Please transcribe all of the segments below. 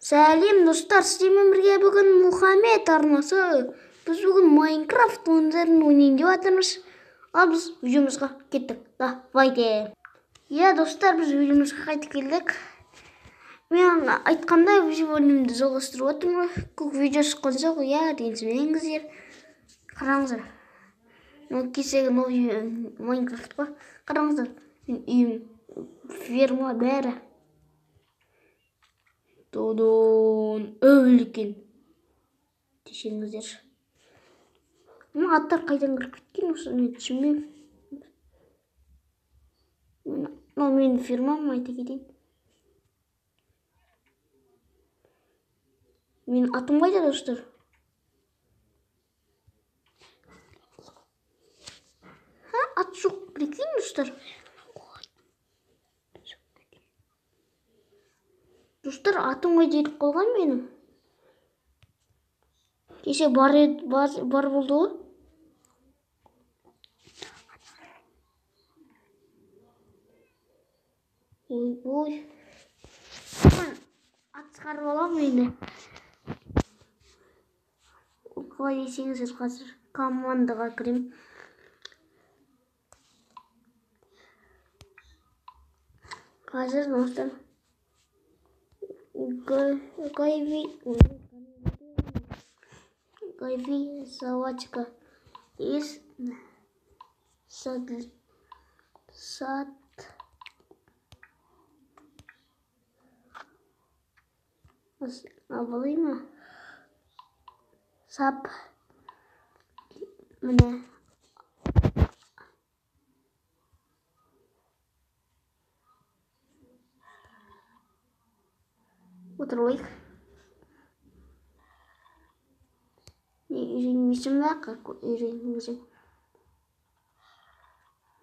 Сәлем достар, сіздермен бірге бүгін Мұхаммед арнасы. Біз бүгін Майнкрафт ойындарын ойнайын деп жатырмыз. Ал біз видеомызға кеттік. Давайте. Иә достар, біз видеомызға қайтып келдік. Мен айтқандай біз бөлімді жалғастырып отырмын. Көп видео шыққан жоқ, иә, ренжімеңіздер. Қараңыздар. Кесегі Майнкрафт па? Қараңыздар. Үйім, ферма бәрі. Додон өлген десеңіздер. Мына аттар қайдан кіріп кеткен, осы мен түсінбеймін. Мынау менің фермам, айта кетейін. Менің атым қайда достар? Ат жоқ, прикинь достар. Достар, атым қайда етіп қалған менің? Кеше бар болды ғой. Ой. Ат шығарып аламын енді. Қалай десеңіздер, қазір командаға кірем. Қазір достар. Гайви салачка из сад абылай ма? Сап міне отырайық. Үйренмесем бе? Үйренмесем.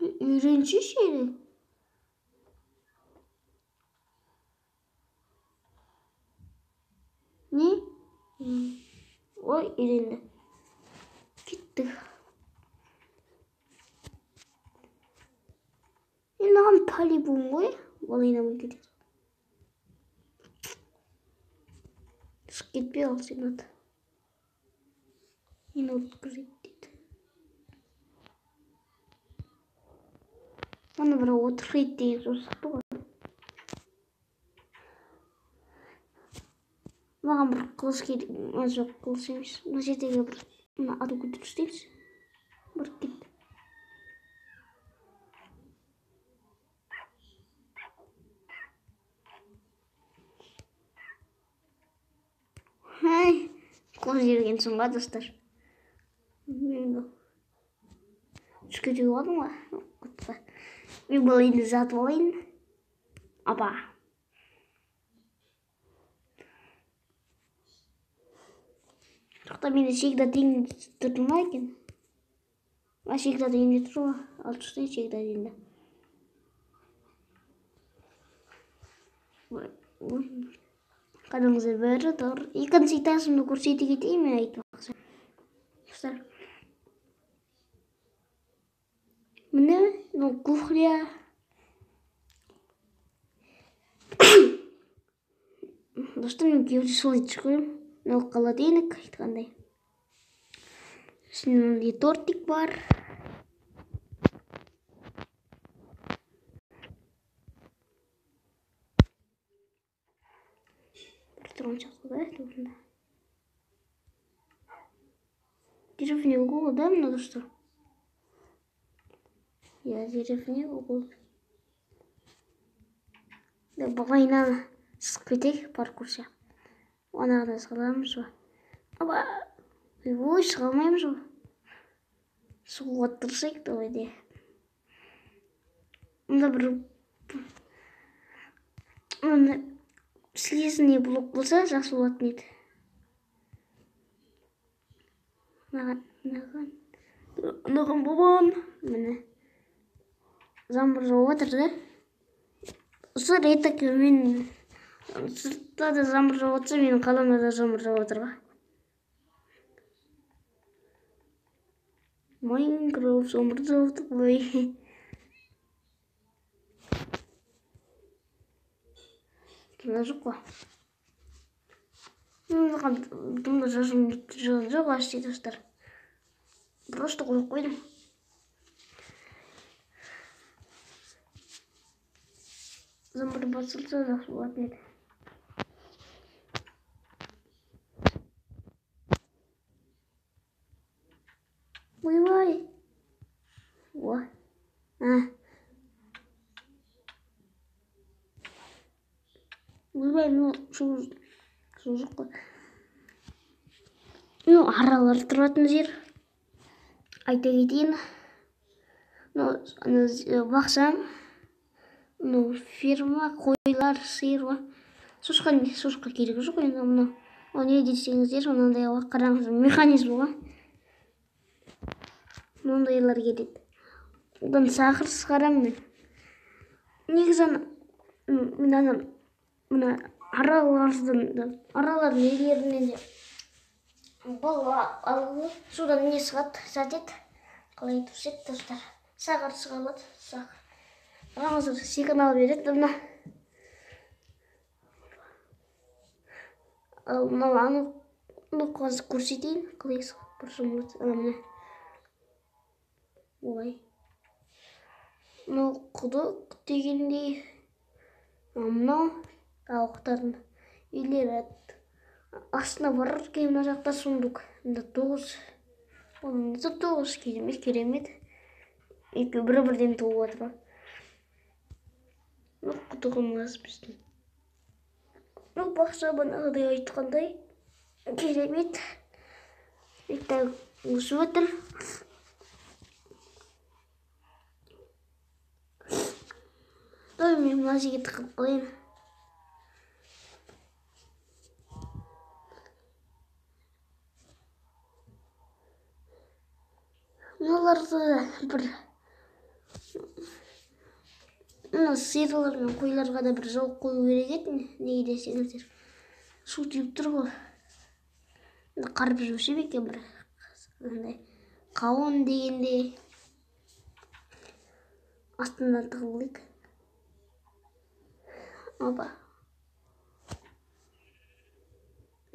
Үйреншеші еді. Не? Ой, үйренді. Кетті. Енді маған полигон ғой. Ол айнамай кетеді. Шық кетпей алсың аты. Енді өткізеді дейді. Оны бір отырайды деген жоспар ғой. Маған бір қылыш керек. Жоқ, қылыш емес. Мына жердегі бір ату көтеріш дейміз. Бір кетті. Қол жергенсің ба достар? Үшке түйіп алдым ғой. Мен бұл енді затып алайын. Апа. Жоқта менде шегда дейін тұрды ма екен? Шегда дейінде тұр ма? Ал тұстайын шегда дейінде. Қараңыздар бәрі тұр. Екінші этажымды көрсете кетейін мен айтпақшы. Достар. Міне, кухня. Достар, мен кейбірде солай шығырым. Мынау холодильник айтқандай. Ішінде тортик бар. Тұрған шақты да, тұрғанда. Деревня угол, да, мына достар? Я деревня угол. Бұғайнан сықып кетейік паркурся. Онағыда сығаламыз ба? Аба, ой, шығалмаймыз ба? Суға тұрсайық та ойде. Мұнда бір слезный блок болса, жақсы болатын еді. Наған болған. Міне. Замбыр жауып отыр, да? Осы ретак мен сыртта да замбыр жауып отса, менің қаламда да замбыр жауып отыр ба? Майнкрафт замбыр жауып отыр ғой. Кімді жоқ па? Бұнда жазым жоқ ашты достар. Просто қойып қойдым. Замыр басылса жақсы болатын еді. Ойбай. Ой. Ойбай, су жоқ қой. Аралар тұратын жер. Айта кетейін. Бақсам, ферма, қойлар, сиыр бар. Шошқа керегі жоқ енді мынау. Не десеңіздер, мынандай қараңыз, механизм ғой. Мынандайлар кетеді. Одан сақыр шығарамын мен. Негізі мына аралардың елерінен де бал алып, судан не шығады, сәтет. Қалай тұрсек, достар. Сақыр шығалады, сақыр. Бағаңыздар сигнал береді, мына. Мынау қазір көрсетейін, қалай шығады, бір жұмылады. Олай. Мынау құдық дегендей. Мынау тауықтардың үйлері астына барыр кей мына жақта сундук. Мында 9. Оның 9 керемет. Екі бірден туып отыр. Құдығымыз біздің. Бақша бағанағыдай айтқандай керемет. Иттер өсіп отыр. Мен мына жерге тығып қойын. Мыналарды бір сиырлар мен қойларға да бір жауып қою керек еді. Неге десеңіздер, су тиіп тұр ғой. Қарбыз өсіп екен бір қауын дегенде астынан тығылайық. Опа.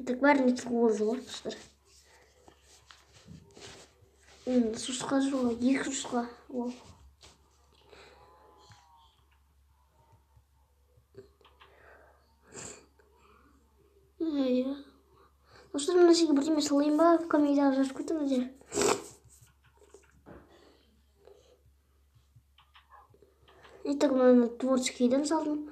Так бәріне тығып болды ғой, достар. Сусқа жоқ, 2 сусқа. Достар, мына жерге бірдеме салайын ба? Комментарий жазып кетіңіздер. Итак, мынаны творческийден салдым.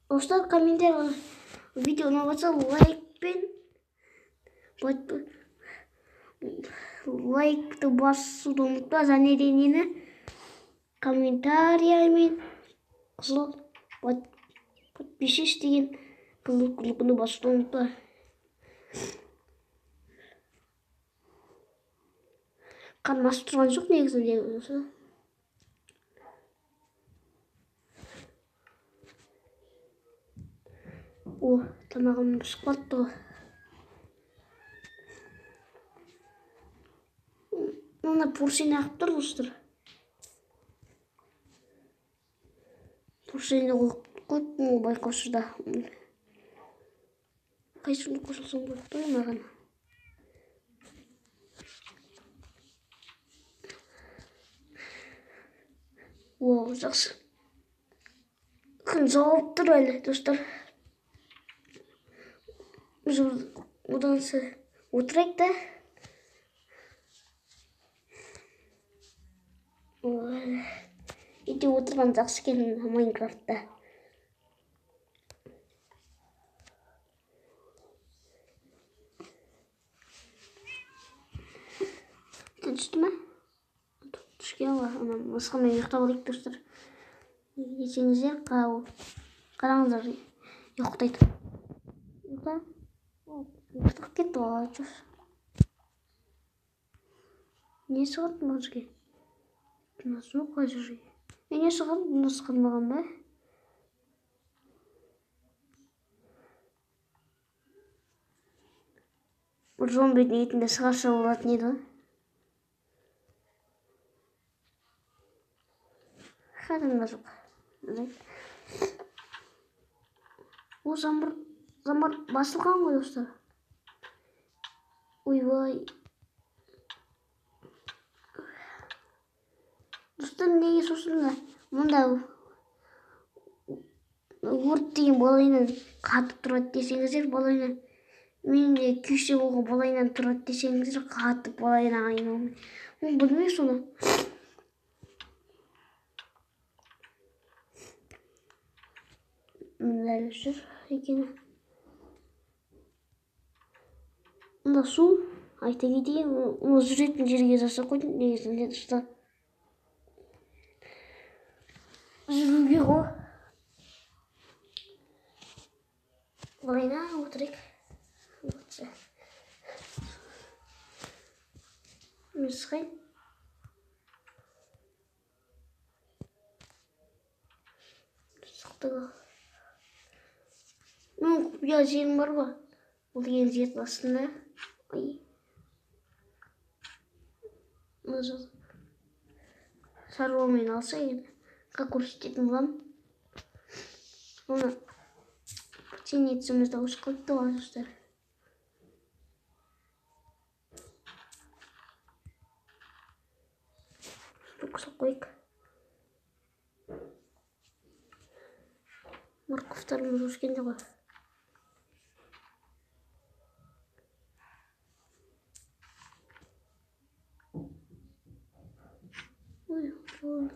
Достар, комментарий видео ұнағанса лайкты басуды ұмытпа, және де нені комментариямен қызыл подпишись деген күні басуды ұмытпа. Қан басып тұрған жоқ негізінде. Тамағым пісіп қалыпты ғой. Мына поршень ағып тұр, достар. Поршеньді қойып байқаусызда. Қайсыны қосылсам көріп тұр маған. Жақсы. Күн жауып тұр әлі, достар. Біз одан отырайық та. Үйде отырған жақсы екен Майнкрафтта. Түсті ме? Түскен ғой. Мысқамен ұйықтап алайық, достар. Десеңіздер, қараңыздар, ұйықтайды. Ұйықтап кетті ғой, жүз. Не шығарды бұл жерге? Бұнасы ма қай жерге? Не шығарды? Бұнасы қалмаған ба? Бір зомбидің етінде шығарша болатын еді ғой. Қадамда жоқ. О, замыр басылған ғой достар. Ойбай. Достар, неге сосын мұнда өрт деген болайынан қатып тұрады десеңіздер, болайынан мен де күйсе болған болайынан тұрады десеңіздер, қатып болайынан айналмай. Оны білмей соны. Дәл жүр екен. Мұнда су, айта кетейін, оны жүретін жерге жасап қойдым, негізінде достар. Жүруге ғой. Болайна отырайық. Мен сықайын. Сықтығы. Мен құпия жерім бар ба? Бұл деген жердің астында. Ай. Шаруамен алса енді. Көрсететін боламын. Оны тенетсімізді өшіп қалыпты ғой достар. Қосып қойық. Морковтарымыз өшкенде ғой. Ой.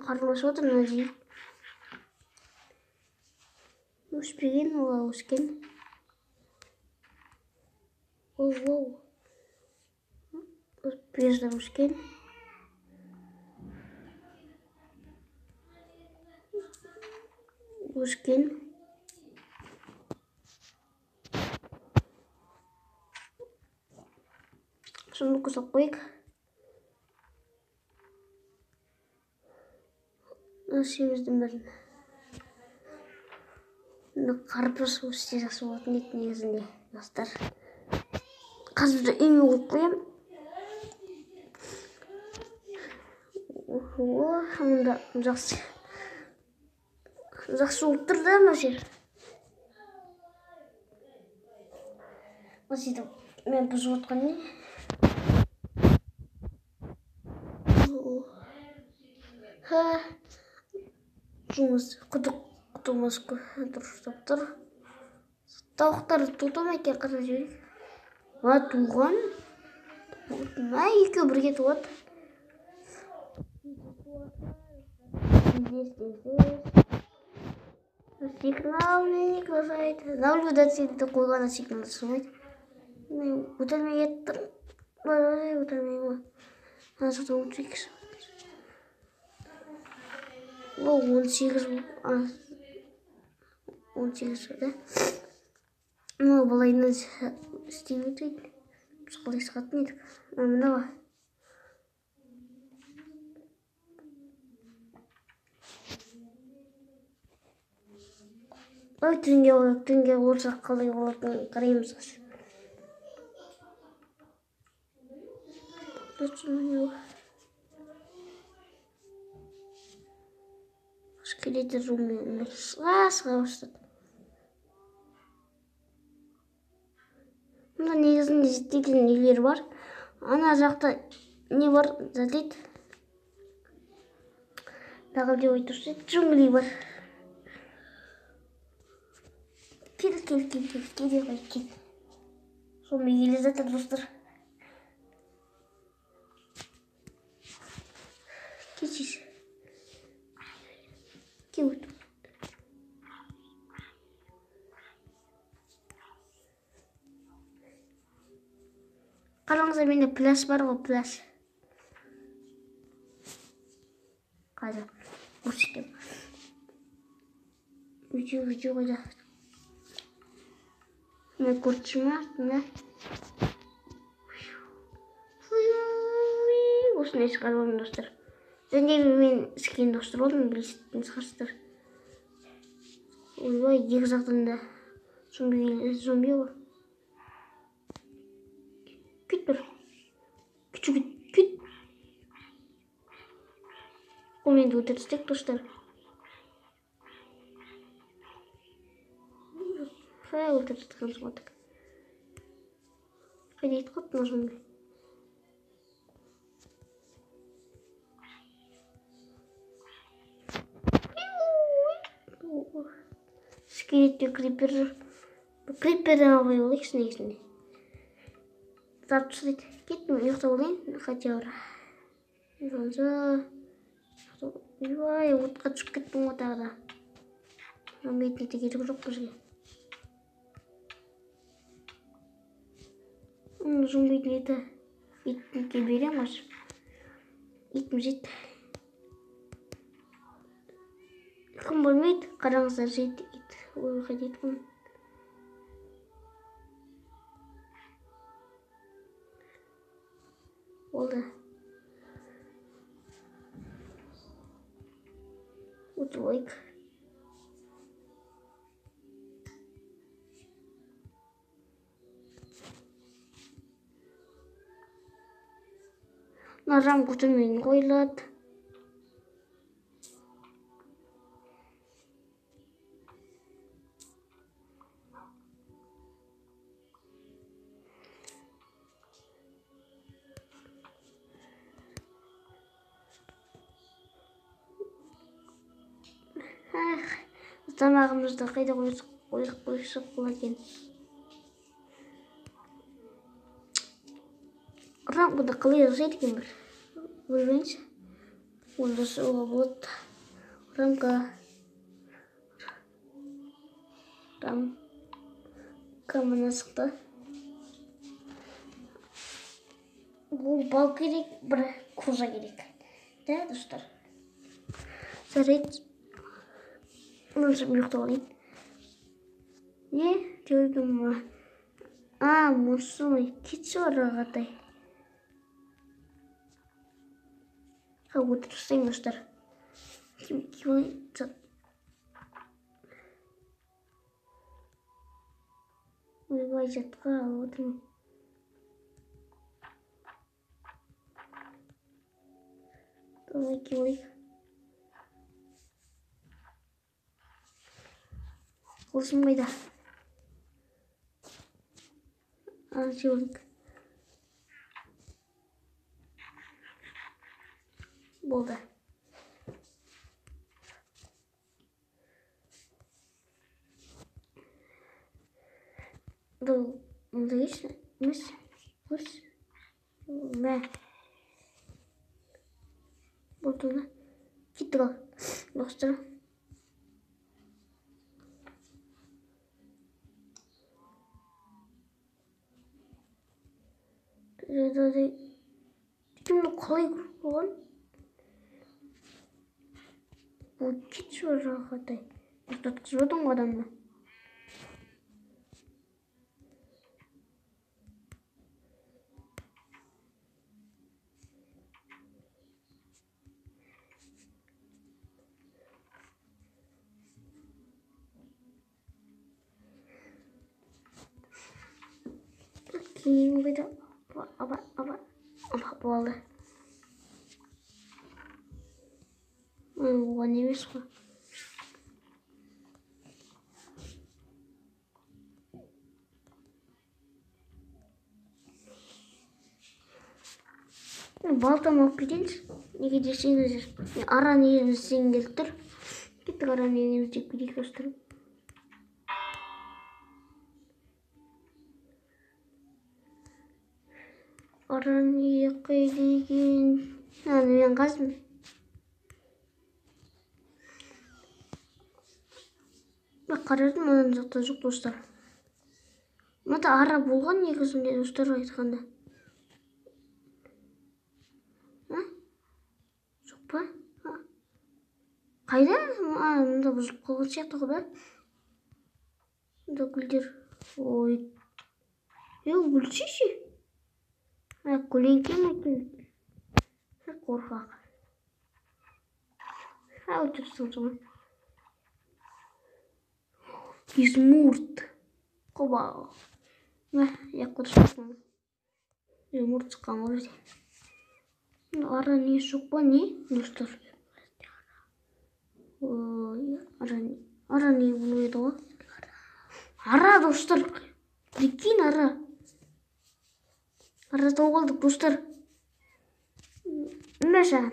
Қарыласып отыр мына жер. Өшпеген, ола өскен. Оу. Безді өскен. Өскен. Соны қосып қойық. Нәрсеміздің бірін. Қарпыз өсте жақсы болатын еді негізінде достар. Қазір үйме қойып қоям. Мұнда жақсы болып тұр да мына жер. Осыйды мен бұзып отқан не? Жұмыз құтымыз дұрыстап тұр. Тауықтар тұтым екен, қарап жіберейік. Туған. Екеуі бірге туады. Сигнал не глашает. Наблюдательді қойғана сигнал жасамайды. Мен өтілмей еттім. Өтілмей ма? Назықта 18. Ол 18 да? Мынау былайынан істемейді дейді. Біз қалай сығатын едік. Мына ба? Түнге олсақ қалай болатын қараймыз қыз. Келеді rummen сыға бастады. Мұнда негізінде жететін үйлер бар. Ана жақта не бар задейді. Тағы деп айтырсы джунгли бар. Кел. Сонымен келе жатыр достар. Кетшіз. Кеуіт. Қараңыздар, менде пляж бар ғой, пляж. Қазір көрсетем. Видео қойда. Мен көртшіма, осыны ескар болдым достар. Және мен скен достар болдым, білесетін шығарсыздар. Ойбай, екі жақтан да Зомби бар. Күт бір. Күт. Ол енді өлтірістік достар. Өлтірістік қансымадық. Қайда ет қап мына зомби. Скелетте крипер. Криперден албай болайықшы негізінде. Зап тастайды. Кеттім, ұйықтап алайын, хотя бар. Ой, отқа түсіп кеттім ғой тағы да. Зомби етіне керегі жоқ бізге. Зомби етіне берем аз. Етім жет. Кім болмайды, қараңыздар жет ет. Ой, қайда ет қой. Oldu. Утроик. Нажам күтіммен қойылады. Тамағымызды қайда қойсақ болады екен. Рамкада қалай жасайды екен бір. Көрмеңіз. Онда соға болады. Рамка мына сықты. Бұл бал керек, бір кожа керек. Да, достар? Жарайды. Мыншым ұйықтап алайын. Не? Көрдім ма? Мұсылмай. Кетші бар ағатай. Отырсайын, достар. Кем ойын? Ойбай жатқа отырмын. Давай кем Қылышым қайда? Жеулік. Болды. Бұл еші? Мүс? Құс? Мә? Болды да. Кетті қал. Достар. Кімді қалай көріп болған? Бұл кетші бар жағатай. Ұстатқызып өдің адамды. Кейін қайда? Болды. Оған емес қой. Балтам алып кетейінші. Неге десеңіздер. Аран егін іздеген келіп тұр. Кеттік аран егін іздеп кетейік достарым. Аран егін деген... Мен қазым. Қарадым, одан жақта жоқ достар. Мында ара болған негізінде достар айтқанда. Жоқ па? Қайда? Мында бұзылып қалған сияқты ғой да? Мында гүлдер. Ой. Гүлшеші? Көлеңке ме екен? Қорқақ. Өтірсің соңы. Измурт. Коба. Я курсом. Yumurta var. Ара не жоқ па не достар? Ой, ара не болу еді ғой? Ара достар. Прикинь, ара. Ара тауып алдық достар. Мәшан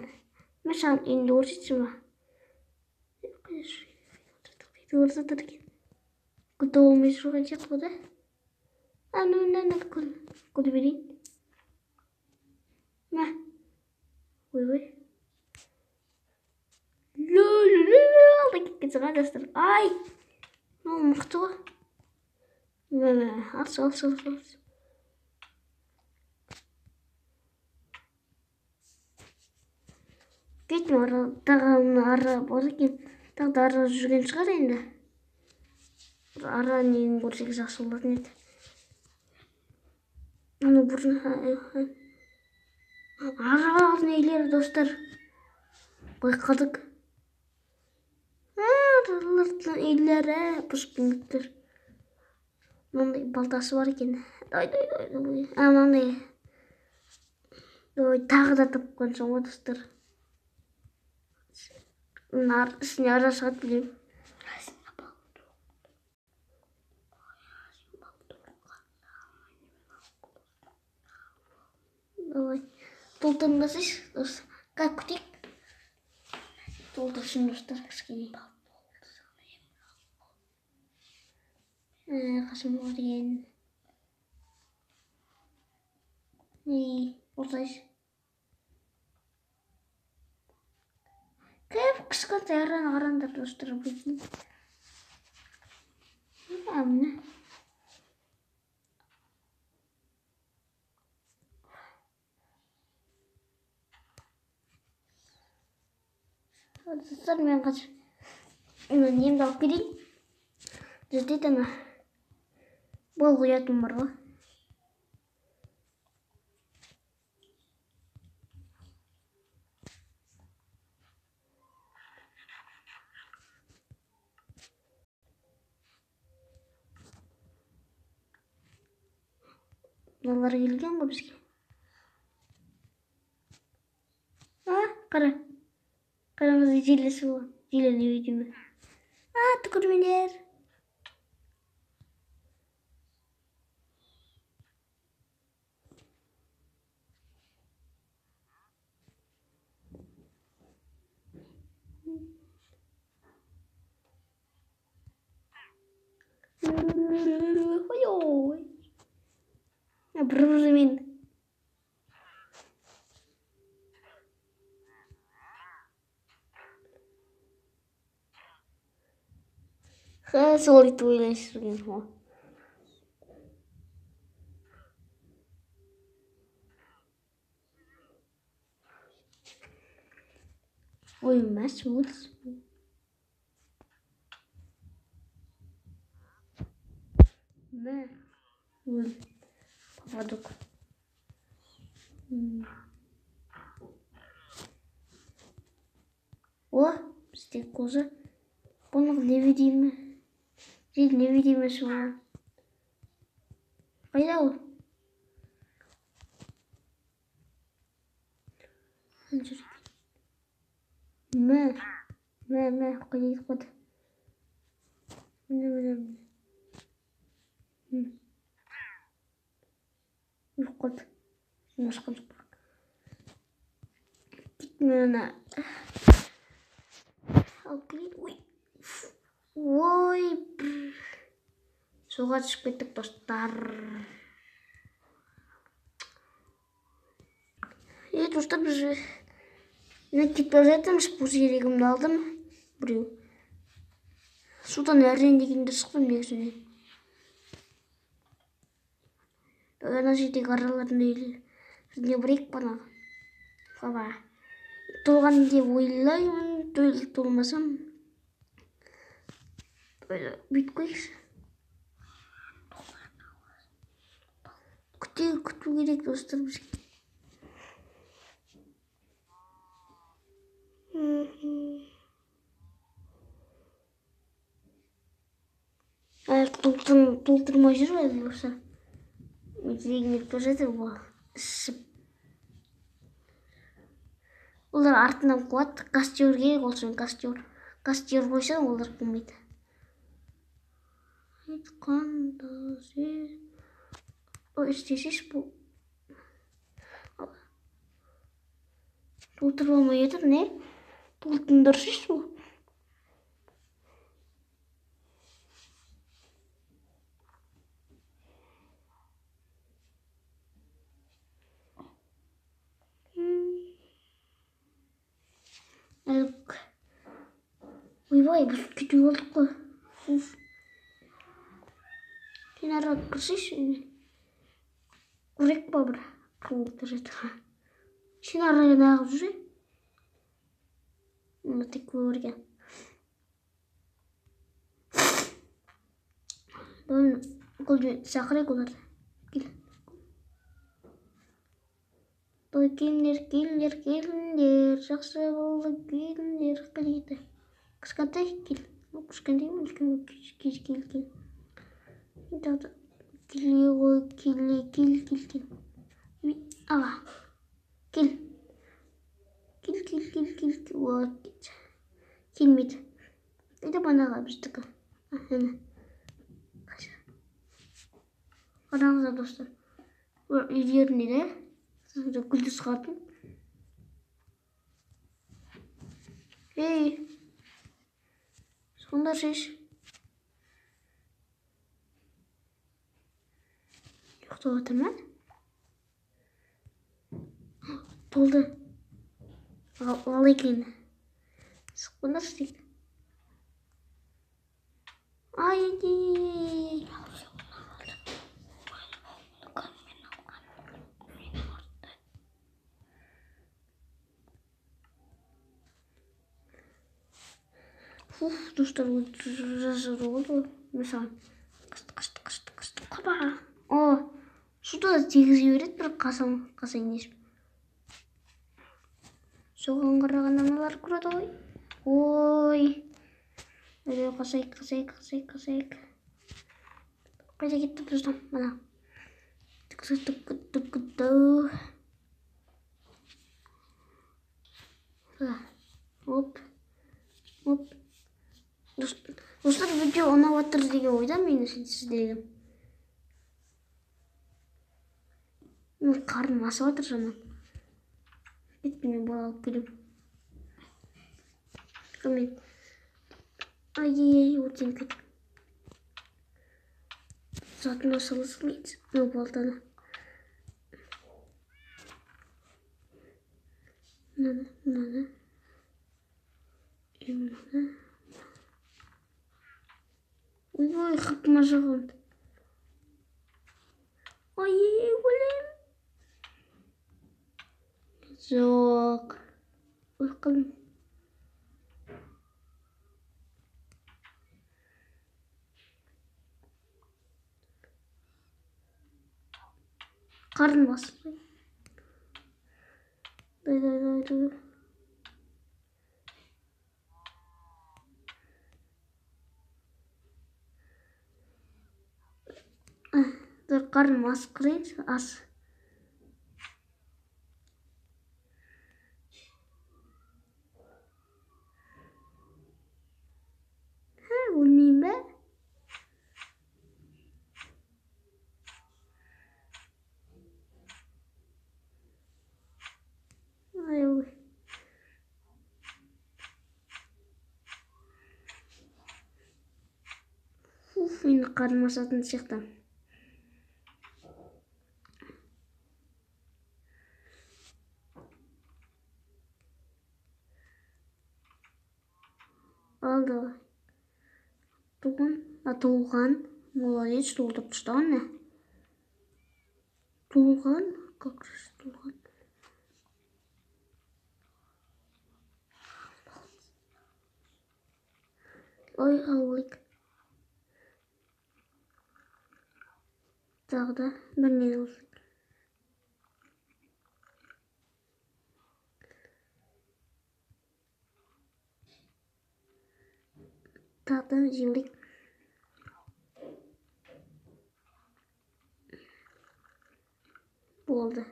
енді көрсетші ма? Көрсетір екен. Күлді болмай жүрген сияқты ғой да? Күлді берейін. Мә. Ой. Алда кеткен саған достар. Ай! Мынау мықты ғой. Ал. Кетім ара бар екен. Тағы да ара жүрген шығар енді. Ара нені көрсек жақсы болатын еді. Аны бұрын ара нелер достар. Байқадық. Аралардың үйлері бұшпыңдықтыр. Мынандай балтасы бар екен. Мынандай. Тағы да тапқан соң ғой достар. Ішіне ара шығады білем. Давай. Толтырмасайш, достар. Как күтейік? Толтыршын достар кішкене. Қашым бар екен. Осылайш. Кәп кішкентай арандар достар білетін. Міне. Достар мен қашым. Немді алып келейін. Жерде тана. Бол құятын бар ғой. Мыналар келген ғой бізге. Қара. Қараңыз желесі ғой. Желені өйдеме. Түкірмендер. Ой. Бір-бірімен. Сол ит ойлайсыз жүрген ғой. Ой, мәс өтіс. Мә. Өл. Пападық. О, бізде көзі. Бұның невидимі. Жел невидимесі болған. Қайда ол? Мә. Қайда қойды. Міне. Қойды. Жұмасқан жоқ. Мені алып келейін. Ой. Суға түсіп кеттік достар. Достар, біз кетіп бара жатырмыз. Бұл жерегімді алдым. Біреу. Судан әрен дегенде шықтым негізінен. Ана жердегі аралардың үйлеріне бірейік бана. Қаба. Толған деп ойлаймын. Толмасам. Бүйтіп қойшы. Күту керек достар бізге. толтырмай жүреді болса. Деген келіп бара жатыр бұл ішіп. Олар артынан қуады. Костер керек ол үшін костер. Костер қойса олар қылмайды. Айтқанда сен... Ой, істесеш бұл. Толтырып алмай жатыр, не? Толтындырсыз бұл. Ойбай, біз кетіп алдық қой. Сен арға кірсейші. Көрек па бір қылықтыр жатыр. Сен арға нағып жүре. Тек көрген. Бұл шақырайық оларды. Кел. Келіңдер, жақсы болды, келіңдер, қылейді. Кішкентай, кел. Кішкентай ме, кел. Келе ғой, кел. Ала, кел. Вот, келмейді. Енді банаға біздікі. Қараңыздар достар. Үйлерінде де гүлді шығатын. Ей, сонда шеш. Жоқтап отыр ма? Толды. Ал екен. Шықпаңдар істейік. Ай. Достар, жазыр oldu. Mesela kaçtı. Kaba. Suda тегізе береді бір қасаң несіп. Соған қараған аналар көреді ғой. Ой. Қасайық. Қайда кетті достар? Мана. Түк. Оп. Достар, видео ұнап жатыр деген ойдамын сіздерге. Мен қарным асып жатыр жаман. Мен бала алып келем. Мен. Ай, өртеніп кетті. Затына салысылмайды. Мынау балтаны. Мынаны. Ой, қапыма жағылды. Ай, өлем. Жоқ. Ой, қалым. Қарын басып. Дай. Қарын ас қырайыншы, ас. Өлмейін бе? Ой. Мені қарным асатын сияқты. Алды. Толған. Молодец, толтырып тастаған не? Толған? Как же толған? Ой, алайық. Тағы да бірінен алсын. Тағы да жемлік. болды.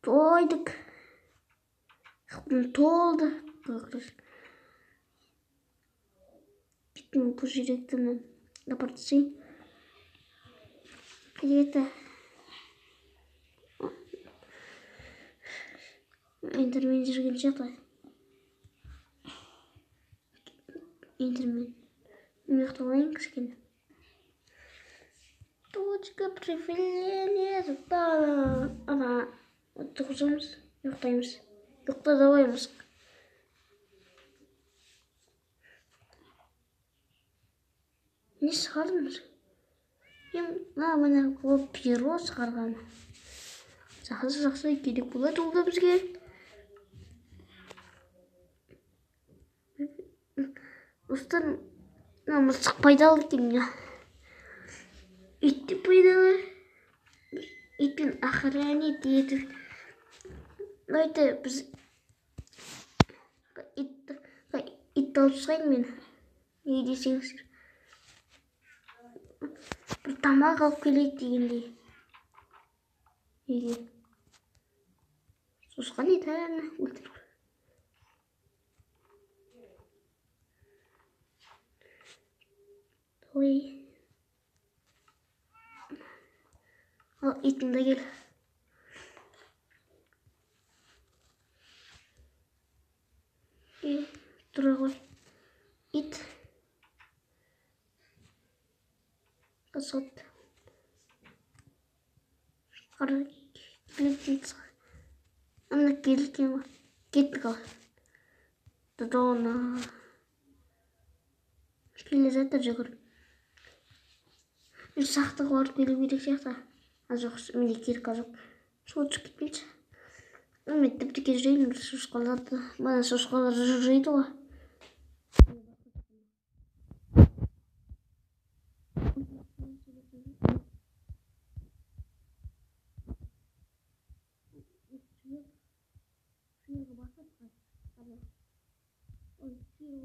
Тойдық. Толды. Кеттім бұл жүректімін. Апартысы. Где-то. Интермен жүрген жақта. Интермен. Мехталайын кішкене. Точка превеления. Ана. Отырғызамыз. Ұйықтаймыз. Ұйықта даваймыз. Не шығардыңыз? Мына бұл пиро шығарған. Жақсы керек болады ол да бізге. Достар, мысық пайдалы екен. Ит те пайдалы. Итпен охранять етіп. Давайте біз ит алып шығайын мен. Не десеңіздер. Бір тамақ алып келейік дегендей. Неге? Сосқан етәні өлтір. Ой. Ал, итімді кел. Тұра ғой. Ит. Қысылды. Қара келіп дейсіз. Ана келген ма? Кеттік ал. Додона. Келе жатыр жүгір. Бір сақтық барып келу керек сияқты. Жоқ, менде керек жоқ. Сол түсіп кетпейді. Мен тіпті жүрейін, шошқаларды. Бана шошқалар жүрейді ғой.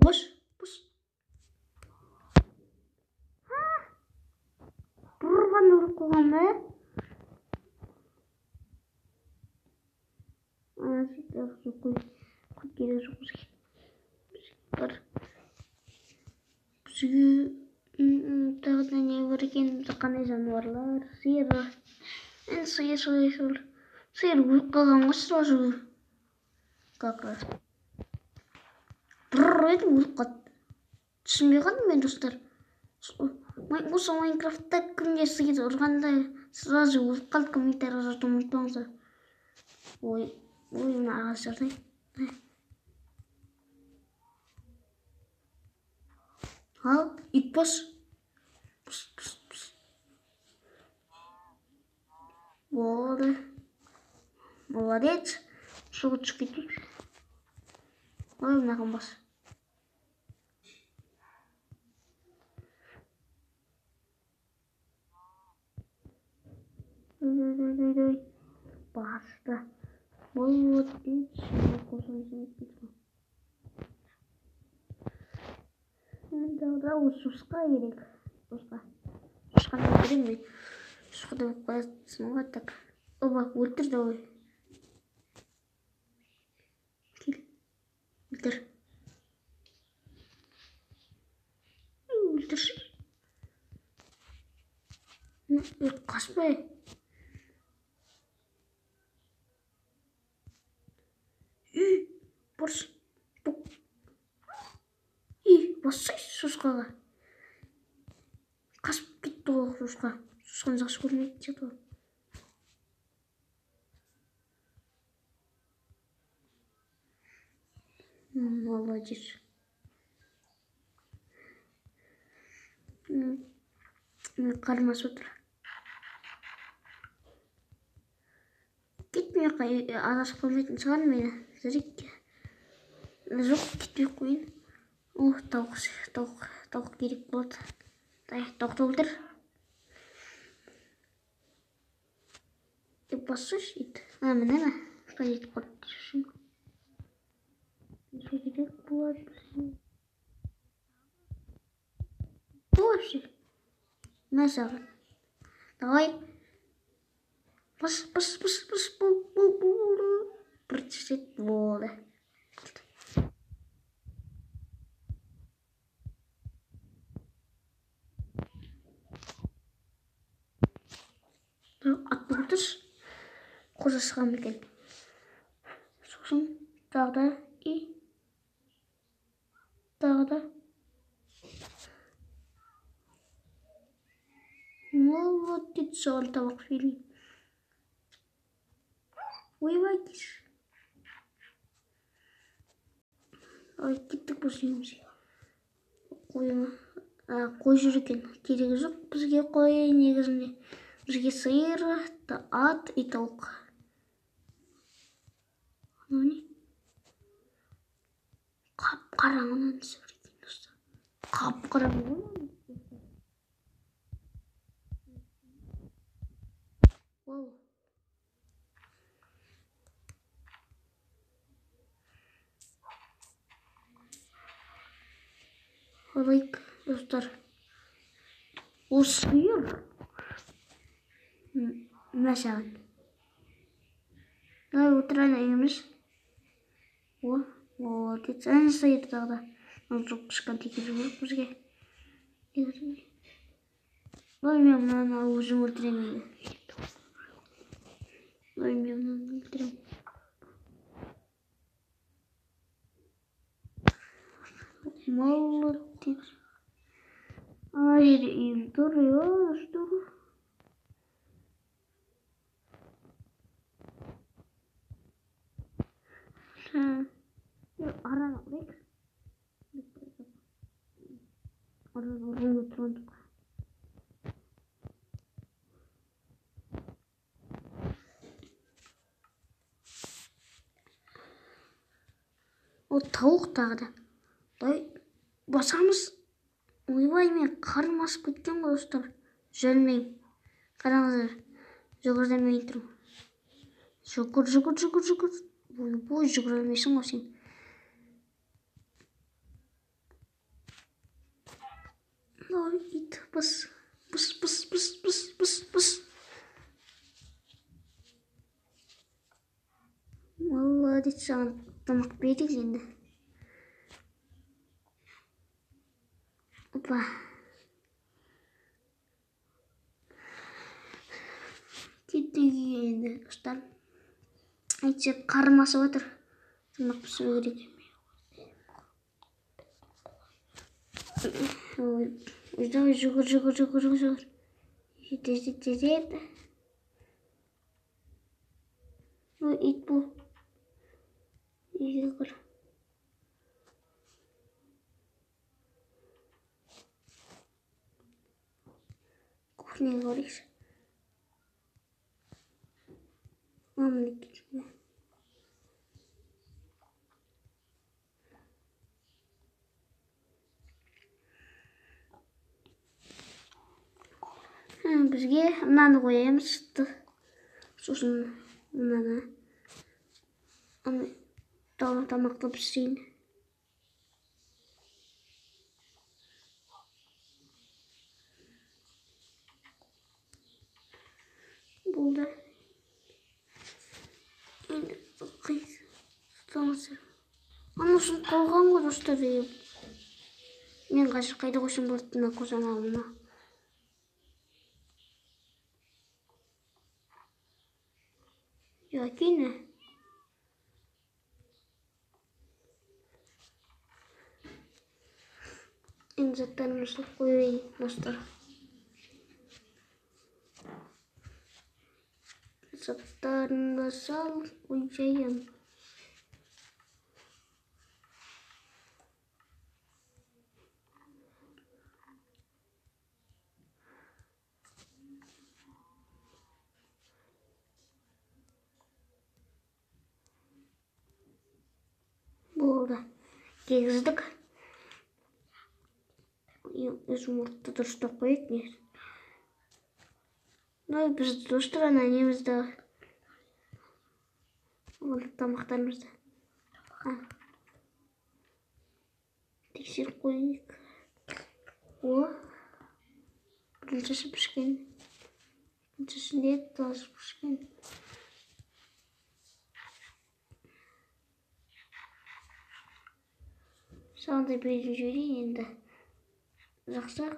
Boş. Buradan ұрып қойған ба? Сөйтіп керек жоқ бізге. Бізге тағы да не бар екен? Қандай жануарлар? Сиыр. Сиыр өліп қалған ғой сразу. Как раз. Өліп қалды. Түсінбей қалдым мен, достар. Осы Майнкрафтта кімге сиыр ұрғанда сразу өліп қалды. Комментария жазуды ұмытпаңыздар. Ой, мына ағаштардай. Ал, ит бас. Болды. Молодец. Суға түсіп кетейік. Ой, мынаған бас. Басты. Вот, видите, да, шошқа керек. Шошқаны өлтірем мен. Шошқада болып қоясың ғой, так. Оба, өлтір давай. Кел. Өлтір. Өлтірші. Қашпай. Борс. Бассай шошқаға. Қашып кетті ғой шошқа. Шошқаны жақсы көрмейді жеді ғой. Молодец. Қармас отыр. Кетмей адасып қалмайтын шығар мені. Зірекке. Жоқ, кетпей қойын. Тауық керек болады. Тауықты өлтір. Бассыш ит. Міне ме? Қажет қорт үшін. Керек болады. Вообще. На саған. Давай. Пыс. Бір сет болды. Аттың тұрш. Қожа шығам екен. Сосын тағы да тағы да. Вот дейді соған табақ берейін. Ойбай кеш. Ой, кеттік біз үйімізге. Қой жүр екен. Керегі жоқ бізге қой негізінде. Бізге сиыр, ат и тауық. Мынау не? Қап-қараңғы несі бір екен достар. Қап-қараңғы ғой. Вау. Алайық достар. Ол сиыр. Мына саған. Давай отырайын үйіміз. Молодец. Әне сиыр тағы да. Жоқ кішкентай керек жоқ бізге. Ой, мен мынаны өзім өлтіремін. Ой, мен мынаны өлтіремін. Молодец. Ана жерде үйім тұр, достар. Араны алайық. Араны тұрмандық. Ол тауық тағы да. Басамыз. Ойбай, мен қарым асып кеткен ғой достар. Жүрмеймін. Қараңыздар. Жүгірден мен тұрмын. Жүгір. Ойбай, жүгіре алмайсың ғой сен. Ой, ит, пыс. Молодец, саған тамақ берейік енді. Опа. Кеттік енді достар. Әйтсе қарым асып отыр. Тамақ пісіру керек. Давай жүгір. Жет. Ой, ит бұл. Жүгір. Кухняға барайықшы. Маманы кетіп. Бізге мынаны қоямыз. Сосын мынаны тамақты пісірейін. Болды. Енді анасын қалған ғой достар. Мен қазір қайда қойсам болады мына қосам алдына. Якине. Енді заттарымызды қойайын достар. Заттарымды сал қойайын. Болды. Кегіздік. Жұмыртты дұрыстап қойып не. Біз достар ана немізді. Тамақтарымызды. Тексеріп қойып. Біріншісі пішкен. Ішінде тозып пішкен. Сағындай беріп жіберейін енді. Жақсақ.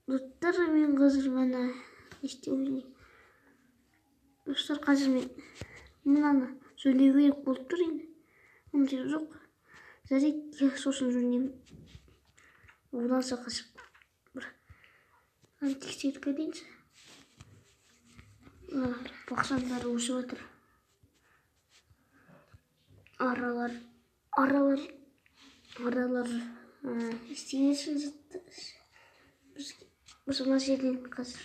Достар, мен қазір мына істеуіне. Достар, қазір мен мынаны сөйлеу керек болып тұр енді. Ондай жоқ. Зарядке сосын жөнемін. Одан соң қашып бір тексеріп кетейінші. Бақшамдар өсіп отыр. Аралар істеңізші. Біз мына жерден қазір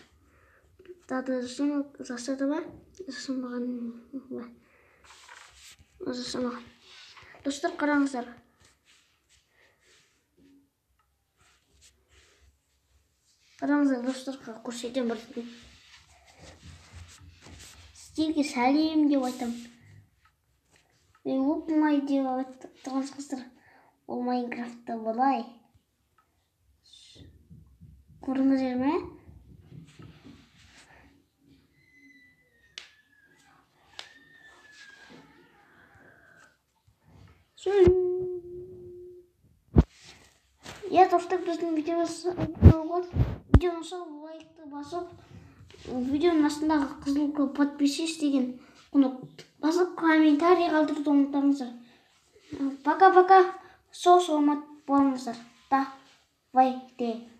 тағы жасады ма? Жасамаған ба? Жасамаған. Достар, қараңыздар. Қараңыздар, достарға көрсетем бірден. Сіздерге сәлем деп айтам. Мен оп-май деп тұрғансыздар. Ол Майнкрафтта болай. Көріңіздер ме? Я достар, біздің видеоны лайкты басып, видеоның астындағы қызыл подписчик деген құны басып, комментарий қалдыруды ұмытпаңыздар. Пока-пока. Сау саламат болыңыздар. Давайте.